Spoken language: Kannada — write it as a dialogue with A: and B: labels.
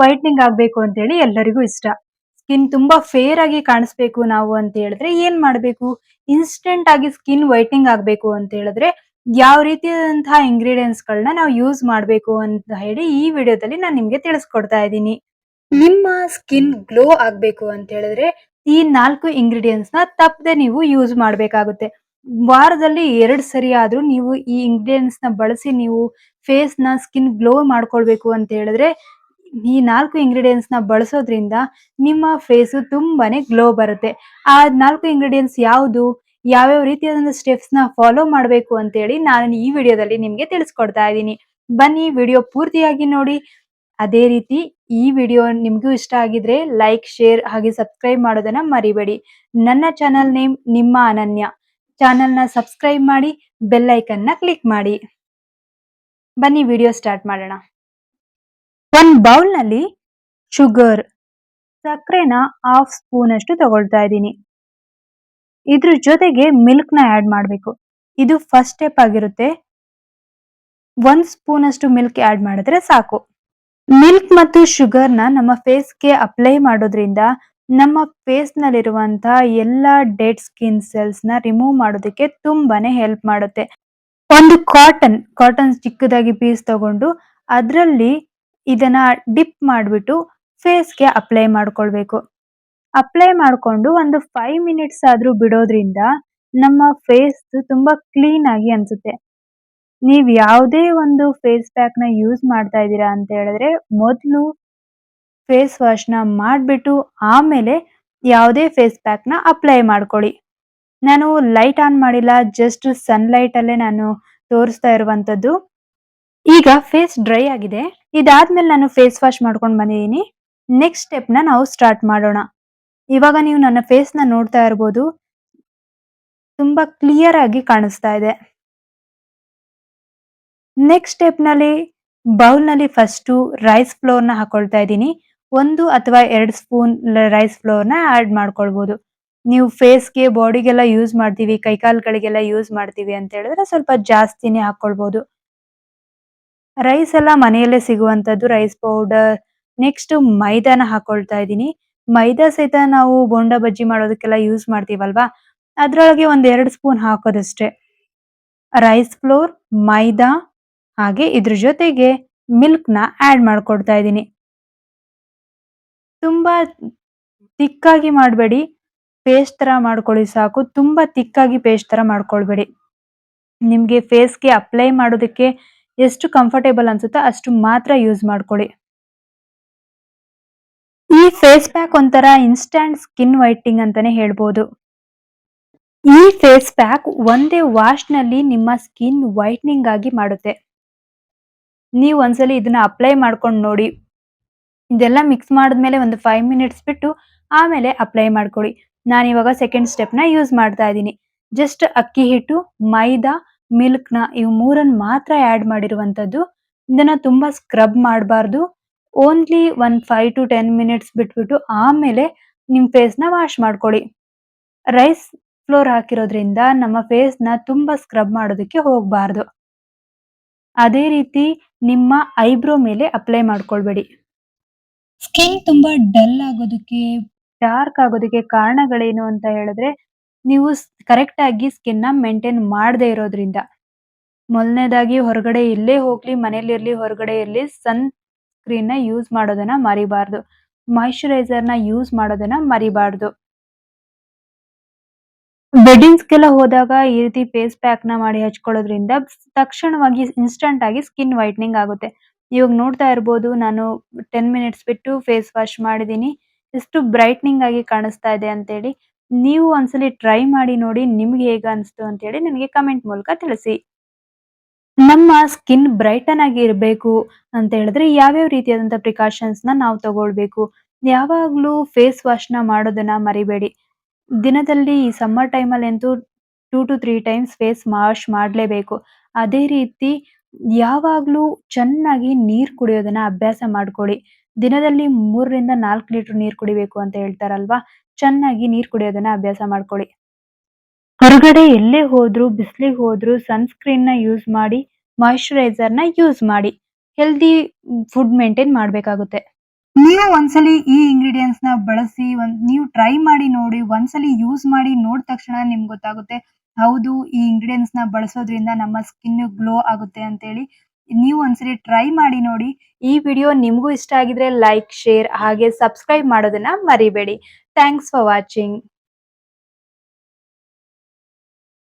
A: ವೈಟ್ನಿಂಗ್ ಆಗ್ಬೇಕು ಅಂತ ಹೇಳಿ ಎಲ್ಲರಿಗೂ ಇಷ್ಟ. ಸ್ಕಿನ್ ತುಂಬಾ ಫೇರ್ ಆಗಿ ಕಾಣಿಸ್ಬೇಕು ನಾವು ಅಂತ ಹೇಳಿದ್ರೆ ಏನ್ ಮಾಡ್ಬೇಕು? ಇನ್ಸ್ಟಂಟ್ ಆಗಿ ಸ್ಕಿನ್ ವೈಟ್ನಿಂಗ್ ಆಗ್ಬೇಕು ಅಂತ ಹೇಳಿದ್ರೆ ಯಾವ ರೀತಿಯಾದಂತಹ ಇಂಗ್ರೀಡಿಯೆಂಟ್ಸ್‌ಗಳನ್ನ ನಾವು ಯೂಸ್ ಮಾಡ್ಬೇಕು ಅಂತ ಹೇಳಿ ಈ ವಿಡಿಯೋದಲ್ಲಿ ನಾನು ನಿಮ್ಗೆ ತಿಳಿಸ್ಕೊಡ್ತಾ ಇದ್ದೀನಿ. ನಿಮ್ಮ ಸ್ಕಿನ್ ಗ್ಲೋ ಆಗ್ಬೇಕು ಅಂತ ಹೇಳಿದ್ರೆ ಈ 4 ಇಂಗ್ರೀಡಿಯೆಂಟ್ಸ್‌ನ ತಪ್ಪದೆ ನೀವು ಯೂಸ್ ಮಾಡ್ಬೇಕಾಗುತ್ತೆ. ವಾರದಲ್ಲಿ 2 ಸರಿ ಆದ್ರೂ ನೀವು ಈ ಇಂಗ್ರೀಡಿಯೆಂಟ್ಸ್‌ನ ಬಳಸಿ ನೀವು ಫೇಸ್‌ನ ಸ್ಕಿನ್ ಗ್ಲೋ ಮಾಡ್ಕೊಳ್ಬೇಕು ಅಂತ ಹೇಳಿದ್ರೆ ಈ 4 ಇಂಗ್ರೀಡಿಯೆಂಟ್ಸ್‌ನ ಬಳಸೋದ್ರಿಂದ ನಿಮ್ಮ ಫೇಸು ತುಂಬಾನೇ ಗ್ಲೋ ಬರುತ್ತೆ. ಆ 4 ಇಂಗ್ರೀಡಿಯೆಂಟ್ಸ್ ಯಾವುದು? ಯಾವ್ಯಾವ ರೀತಿಯಾದಂತಹ ಸ್ಟೆಪ್ಸ್‌ನ ಫಾಲೋ ಮಾಡ್ಬೇಕು ಅಂತೇಳಿ ನಾನು ಈ ವಿಡಿಯೋದಲ್ಲಿ ನಿಮ್ಗೆ ತಿಳಿಸ್ಕೊಡ್ತಾ ಇದ್ದೀನಿ. ಬನ್ನಿ ವಿಡಿಯೋ ಪೂರ್ತಿಯಾಗಿ ನೋಡಿ. ಅದೇ ರೀತಿ ಈ ವಿಡಿಯೋ ನಿಮ್ಗೂ ಇಷ್ಟ ಆಗಿದ್ರೆ ಲೈಕ್, ಶೇರ್ ಹಾಗೆ ಸಬ್ಸ್ಕ್ರೈಬ್ ಮಾಡೋದನ್ನ ಮರಿಬೇಡಿ. ನನ್ನ ಚಾನಲ್ ನೇಮ್ ನಿಮ್ಮ ಅನನ್ಯ. ಚಾನಲ್‌ನ ಸಬ್ಸ್ಕ್ರೈಬ್ ಮಾಡಿ, ಬೆಲ್ ಐಕಾನ್‌ನ ಕ್ಲಿಕ್ ಮಾಡಿ. ಬನ್ನಿ ವಿಡಿಯೋ ಸ್ಟಾರ್ಟ್ ಮಾಡೋಣ. ಒಂದು ಬೌಲ್‌ನಲ್ಲಿ ಶುಗರ್ ಸಕ್ಕರೆನ ಹಾಫ್ ಸ್ಪೂನ್ ಅಷ್ಟು ತಗೊಳ್ತಾ ಇದ್ದೀನಿ. ಇದ್ರ ಜೊತೆಗೆ ಮಿಲ್ಕ್‌ನ ಆಡ್ ಮಾಡಬೇಕು. ಇದು ಫಸ್ಟ್ ಸ್ಟೆಪ್ ಆಗಿರುತ್ತೆ. 1 ಸ್ಪೂನ್ ಅಷ್ಟು ಮಿಲ್ಕ್ ಆಡ್ ಮಾಡಿದ್ರೆ ಸಾಕು. ಮಿಲ್ಕ್ ಮತ್ತು ಶುಗರ್‌ನ ನಮ್ಮ ಫೇಸ್‌ಗೆ ಅಪ್ಲೈ ಮಾಡೋದ್ರಿಂದ ನಮ್ಮ ಫೇಸ್‌ನಲ್ಲಿರುವಂತಹ ಎಲ್ಲಾ ಡೆಡ್ ಸ್ಕಿನ್ ಸೆಲ್ಸ್‌ನ ರಿಮೂವ್ ಮಾಡೋದಕ್ಕೆ ತುಂಬಾನೇ ಹೆಲ್ಪ್ ಮಾಡುತ್ತೆ. ಒಂದು ಕಾಟನ್ ಚಿಕ್ಕದಾಗಿ ಪೀಸ್ ತಗೊಂಡು ಅದರಲ್ಲಿ ಇದನ್ನ ಡಿಪ್ ಮಾಡಿಬಿಟ್ಟು ಫೇಸ್‌ಗೆ ಅಪ್ಲೈ ಮಾಡ್ಕೊಳ್ಬೇಕು. ಅಪ್ಲೈ ಮಾಡ್ಕೊಂಡು ಒಂದು 5 ಮಿನಿಟ್ಸ್ ಆದ್ರೂ ಬಿಡೋದ್ರಿಂದ ನಮ್ಮ ಫೇಸ್ ತುಂಬಾ ಕ್ಲೀನ್ ಆಗಿ ಅನ್ಸುತ್ತೆ. ನೀವ್ ಯಾವುದೇ ಒಂದು ಫೇಸ್ ಪ್ಯಾಕ್‌ನ ಯೂಸ್ ಮಾಡ್ತಾ ಇದ್ದೀರಾ ಅಂತ ಹೇಳಿದ್ರೆ ಮೊದಲು ಫೇಸ್ ವಾಶ್‌ನ ಮಾಡ್ಬಿಟ್ಟು ಆಮೇಲೆ ಯಾವುದೇ ಫೇಸ್ ಪ್ಯಾಕ್‌ನ ಅಪ್ಲೈ ಮಾಡ್ಕೊಳ್ಳಿ. ನಾನು ಲೈಟ್ ಆನ್ ಮಾಡಿಲ್ಲ, ಜಸ್ಟ್ ಸನ್‌ಲೈಟ್ ಅಲ್ಲೇ ನಾನು ತೋರಿಸ್ತಾ ಇರುವಂತದ್ದು. ಈಗ ಫೇಸ್ ಡ್ರೈ ಆಗಿದೆ. ಇದಾದ್ಮೇಲೆ ನಾನು ಫೇಸ್ ವಾಶ್ ಮಾಡ್ಕೊಂಡು ಬಂದಿದ್ದೀನಿ. ನೆಕ್ಸ್ಟ್ ಸ್ಟೆಪ್‌ನ ನಾವು ಸ್ಟಾರ್ಟ್ ಮಾಡೋಣ. ಇವಾಗ ನೀವು ನನ್ನ ಫೇಸ್‌ನ ನೋಡ್ತಾ ಇರ್ಬೋದು. ತುಂಬಾ ಕ್ಲಿಯರ್ ಆಗಿ ಕಾಣಿಸ್ತಾ ಇದೆ. ನೆಕ್ಸ್ಟ್ ಸ್ಟೆಪ್‌ನಲ್ಲಿ ಬೌಲ್‌ನಲ್ಲಿ ಫಸ್ಟು ರೈಸ್ ಫ್ಲೋರ್‌ನ ಹಾಕೊಳ್ತಾ ಇದ್ದೀನಿ. 1 ಅಥವಾ 2 ಸ್ಪೂನ್ ರೈಸ್ ಫ್ಲೋರ್‌ನ ಆಡ್ ಮಾಡ್ಕೊಳ್ಬೋದು. ನೀವು ಫೇಸ್‌ಗೆ, ಬಾಡಿಗೆಲ್ಲ ಯೂಸ್ ಮಾಡ್ತೀವಿ, ಕೈಕಾಲುಗಳಿಗೆಲ್ಲ ಯೂಸ್ ಮಾಡ್ತೀವಿ ಅಂತ ಹೇಳಿದ್ರೆ ಸ್ವಲ್ಪ ಜಾಸ್ತಿನೇ ಹಾಕ್ಕೊಳ್ಬೋದು. ರೈಸ್ ಎಲ್ಲ ಮನೆಯಲ್ಲೇ ಸಿಗುವಂಥದ್ದು ರೈಸ್ ಪೌಡರ್. ನೆಕ್ಸ್ಟ್ ಮೈದಾನ ಹಾಕೊಳ್ತಾ ಇದ್ದೀನಿ. ಮೈದಾ ಸಹಿತ ನಾವು ಬೋಂಡಾ ಬಜ್ಜಿ ಮಾಡೋದಕ್ಕೆಲ್ಲ ಯೂಸ್ ಮಾಡ್ತೀವಲ್ವಾ? ಅದ್ರೊಳಗೆ ಒಂದ್ 2 ಸ್ಪೂನ್ ಹಾಕೋದಷ್ಟೇ. ರೈಸ್ ಫ್ಲೋರ್, ಮೈದಾ ಹಾಗೆ ಇದ್ರ ಜೊತೆಗೆ ಮಿಲ್ಕ್‌ನ ಆಡ್ ಮಾಡ್ಕೊಳ್ತಾ ಇದ್ದೀನಿ. ತುಂಬಾ ತಿಕ್ಕಾಗಿ ಮಾಡಬೇಡಿ. ಪೇಸ್ಟ್ ತರ ಮಾಡ್ಕೊಳ್ಳಿ ಸಾಕು. ತುಂಬಾ ತಿಕ್ಕಾಗಿ ಪೇಸ್ಟ್ ತರ ಮಾಡ್ಕೊಳ್ಬೇಡಿ. ನಿಮ್ಗೆ ಫೇಸ್‌ಗೆ ಅಪ್ಲೈ ಮಾಡೋದಕ್ಕೆ ಎಷ್ಟು ಕಂಫರ್ಟೇಬಲ್ ಅನ್ಸುತ್ತೋ ಅಷ್ಟು ಮಾತ್ರ ಯೂಸ್ ಮಾಡ್ಕೊಳ್ಳಿ. ಈ ಫೇಸ್ ಪ್ಯಾಕ್ ಒಂಥರ ಇನ್ಸ್ಟಂಟ್ ಸ್ಕಿನ್ ವೈಟ್ನಿಂಗ್ ಅಂತಾನೆ ಹೇಳ್ಬೋದು. ಈ ಫೇಸ್ ಪ್ಯಾಕ್ ಒಂದೇ ವಾಶ್‌ನಲ್ಲಿ ನಿಮ್ಮ ಸ್ಕಿನ್ ವೈಟ್ನಿಂಗ್ ಆಗಿ ಮಾಡುತ್ತೆ. ನೀವು ಒಂದ್ಸಲಿ ಇದನ್ನ ಅಪ್ಲೈ ಮಾಡ್ಕೊಂಡು ನೋಡಿ. ಇದೆಲ್ಲ ಮಿಕ್ಸ್ ಮಾಡಿದ್ಮೇಲೆ ಒಂದು 5 ಮಿನಿಟ್ಸ್ ಬಿಟ್ಟು ಆಮೇಲೆ ಅಪ್ಲೈ ಮಾಡ್ಕೊಳ್ಳಿ. ನಾನಿವಾಗ ಸೆಕೆಂಡ್ ಸ್ಟೆಪ್‌ನ ಯೂಸ್ ಮಾಡ್ತಾ ಇದ್ದೀನಿ. ಜಸ್ಟ್ ಅಕ್ಕಿ ಹಿಟ್ಟು, ಮೈದಾ, ಮಿಲ್ಕ್‌ನ ಇವು 3ನ್ನ ಮಾತ್ರ ಆಡ್ ಮಾಡಿರುವಂತದ್ದು. ಇದನ್ನ ತುಂಬಾ ಸ್ಕ್ರಬ್ ಮಾಡಬಾರ್ದು. ಓನ್ಲಿ ಒಂದು 5 ಟು 10 ಮಿನಿಟ್ಸ್ ಬಿಟ್ಬಿಟ್ಟು ಆಮೇಲೆ ನಿಮ್ಮ ಫೇಸ್‌ನ ವಾಶ್ ಮಾಡ್ಕೊಳ್ಳಿ. ರೈಸ್ ಫ್ಲೋರ್ ಹಾಕಿರೋದ್ರಿಂದ ನಮ್ಮ ಫೇಸ್‌ನ ತುಂಬಾ ಸ್ಕ್ರಬ್ ಮಾಡೋದಕ್ಕೆ ಹೋಗಬಾರ್ದು. ಅದೇ ರೀತಿ ನಿಮ್ಮ ಐಬ್ರೋ ಮೇಲೆ ಅಪ್ಲೈ ಮಾಡ್ಕೊಳ್ಬೇಡಿ. ಸ್ಕಿನ್ ತುಂಬಾ ಡಲ್ ಆಗೋದಕ್ಕೆ, ಡಾರ್ಕ್ ಆಗೋದಕ್ಕೆ ಕಾರಣಗಳೇನು ಅಂತ ಹೇಳಿದ್ರೆ, ನೀವು ಕರೆಕ್ಟ್ ಆಗಿ ಸ್ಕಿನ್‌ನ ಮೇಂಟೈನ್ ಮಾಡದೇ ಇರೋದ್ರಿಂದ. ಮೊದಲನೇದಾಗಿ ಹೊರಗಡೆ ಎಲ್ಲೇ ಹೋಗ್ಲಿ, ಮನೇಲಿರ್ಲಿ, ಹೊರಗಡೆ ಇರ್ಲಿ ಸನ್ ಸ್ಕ್ರೀನ್‌ನ ಯೂಸ್ ಮಾಡೋದನ್ನ ಮರಿಬಾರ್ದು. ಮಾಯಿಶ್ಚರೈಸರ್‌ನ ಯೂಸ್ ಮಾಡೋದನ್ನ ಮರಿಬಾರ್ದು. ವೆಡ್ಡಿಂಗ್ಸ್‌ಗೆಲ್ಲ ಹೋದಾಗ ಈ ರೀತಿ ಫೇಸ್ ಪ್ಯಾಕ್‌ನ ಮಾಡಿ ಹಚ್ಕೊಳ್ಳೋದ್ರಿಂದ ತಕ್ಷಣವಾಗಿ ಇನ್ಸ್ಟಂಟ್ ಆಗಿ ಸ್ಕಿನ್ ವೈಟ್ನಿಂಗ್ ಆಗುತ್ತೆ. ಇವಾಗ ನೋಡ್ತಾ ಇರ್ಬೋದು ನಾನು 10 ಮಿನಿಟ್ಸ್ ಬಿಟ್ಟು ಫೇಸ್ ವಾಶ್ ಮಾಡಿದ್ದೀನಿ. ಎಷ್ಟು ಬ್ರೈಟ್ನಿಂಗ್ ಆಗಿ ಕಾಣಿಸ್ತಾ ಇದೆ ಅಂತೇಳಿ. ನೀವು ಒಂದ್ಸಲಿ ಟ್ರೈ ಮಾಡಿ ನೋಡಿ ನಿಮ್ಗೆ ಹೇಗೆ ಅನಿಸ್ತು ಅಂತೇಳಿ ನನಗೆ ಕಮೆಂಟ್ ಮೂಲಕ ತಿಳಿಸಿ. ನಮ್ಮ ಸ್ಕಿನ್ ಬ್ರೈಟನ್ ಆಗಿ ಇರಬೇಕು ಅಂತ ಹೇಳಿದ್ರೆ ಯಾವ್ಯಾವ ರೀತಿಯಾದಂಥ ಪ್ರಿಕಾಷನ್ಸ್‌ನ ನಾವು ತಗೊಳ್ಬೇಕು. ಯಾವಾಗಲೂ ಫೇಸ್ ವಾಶ್‌ನ ಮಾಡೋದನ್ನ ಮರಿಬೇಡಿ. ದಿನದಲ್ಲಿ ಈ ಸಮ್ಮರ್ ಟೈಮಲ್ಲಂತೂ 2 ಟು 3 ಟೈಮ್ಸ್ ಫೇಸ್ ವಾಶ್ ಮಾಡಲೇಬೇಕು. ಅದೇ ರೀತಿ ಯಾವಾಗಲೂ ಚೆನ್ನಾಗಿ ನೀರು ಕುಡಿಯೋದನ್ನ ಅಭ್ಯಾಸ ಮಾಡ್ಕೊಳ್ಳಿ. ದಿನದಲ್ಲಿ 3 ರಿಂದ 4 ಲೀಟರ್ ನೀರು ಕುಡಿಬೇಕು ಅಂತ ಹೇಳ್ತಾರಲ್ವಾ? ಚೆನ್ನಾಗಿ ನೀರು ಕುಡಿಯೋದನ್ನ ಅಭ್ಯಾಸ ಮಾಡ್ಕೊಳ್ಳಿ. ಹೊರಗಡೆ ಎಲ್ಲೇ ಹೋದ್ರು, ಬಿಸಿಲಿಗೆ ಹೋದ್ರು ಸನ್‌ಸ್ಕ್ರೀನ್‌ನ ಯೂಸ್ ಮಾಡಿ, ಮಾಯಿಶ್ಚರೈಸರ್‌ನ ಯೂಸ್ ಮಾಡಿ. ಹೆಲ್ದಿ ಫುಡ್ ಮೇಂಟೈನ್ ಮಾಡಬೇಕಾಗುತ್ತೆ. ನೀವು ಒಂದ್ಸಲಿ ಈ ಇಂಗ್ರೀಡಿಯೆಂಟ್ಸ್ ನ ಬಳಸಿ ನೀವು ಟ್ರೈ ಮಾಡಿ ನೋಡಿ. ಒಂದ್ಸಲಿ ಯೂಸ್ ಮಾಡಿ ನೋಡಿದ ತಕ್ಷಣ ನಿಮ್ಗೆ ಗೊತ್ತಾಗುತ್ತೆ. ಹೌದು, ಈ ಇಂಗ್ರೀಡಿಯೆಂಟ್ಸ್ ನ ಬಳಸೋದ್ರಿಂದ ನಮ್ಮ ಸ್ಕಿನ್ ಗ್ಲೋ ಆಗುತ್ತೆ ಅಂತೇಳಿ. ನೀವು ಒಂದ್ಸಲಿ ಟ್ರೈ ಮಾಡಿ ನೋಡಿ. ಈ ವಿಡಿಯೋ ನಿಮಗೂ ಇಷ್ಟ ಆಗಿದ್ರೆ ಲೈಕ್, ಶೇರ್ ಹಾಗೆ ಸಬ್ಸ್ಕ್ರೈಬ್ ಮಾಡೋದನ್ನ ಮರಿಬೇಡಿ. Thanks for watching.